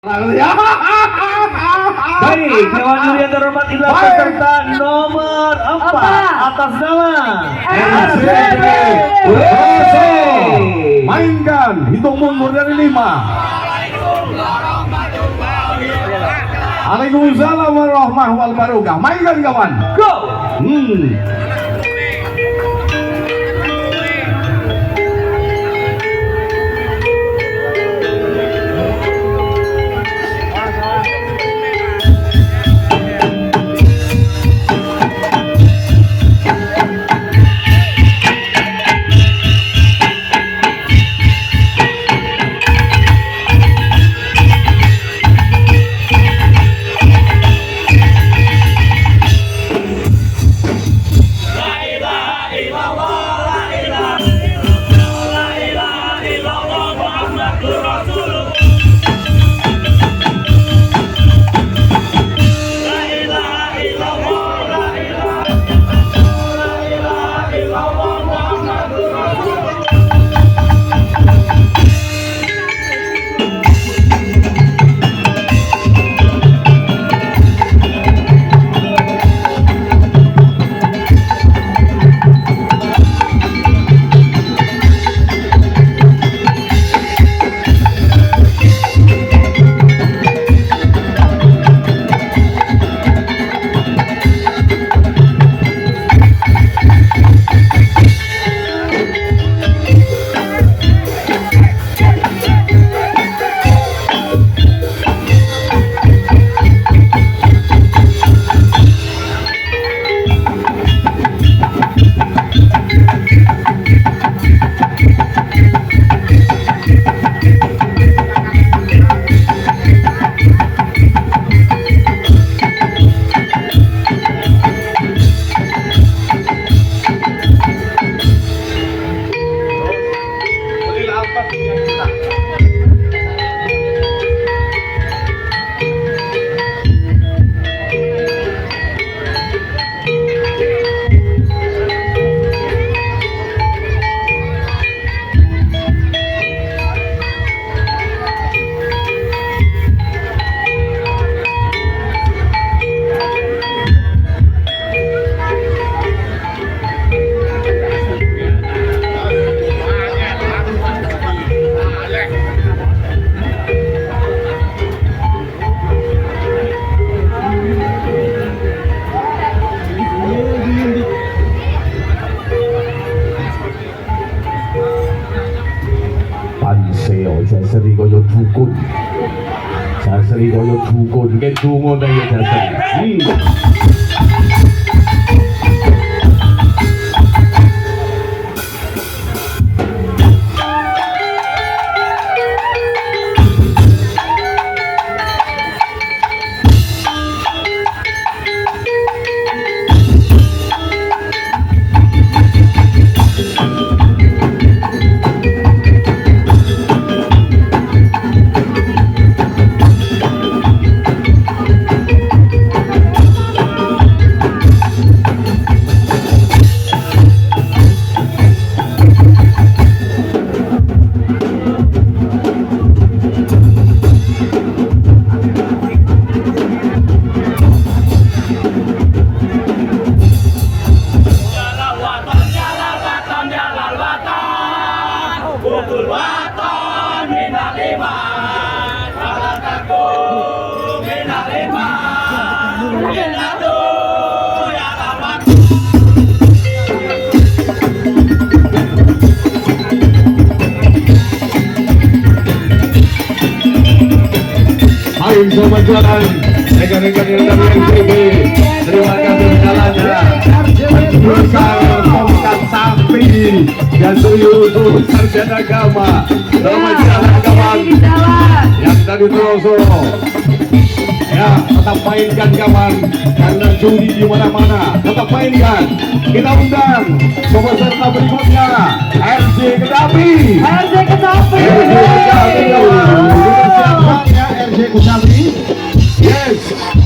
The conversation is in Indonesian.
Baik, Dewan Juri yang terhormat inilah peserta nomor 4 atas nama ERJEBE. Mainkan, hitung mundur dari 5. Waalaikumsalam warahmatullahi wabarakatuh. Mainkan kawan. Go. Seri kaya dukun, sasri kaya dukun, kayak dungo dah ya sasri. Selamat jalan rekan-rekan yang dari ERJEBE. Terima kasih jalannya. Bersama tongkat sapi dan tuyul untuk sarjana agama. Selamat jalan kawan yang tadi Solo. Ya, tetap mainkan kawan, karena juri di mana-mana. Tetap mainkan. Kita undang peserta berikutnya, RJ Kedapi. RJ Kedapi. RJ Kedapi. RJ Kedapi. Yes.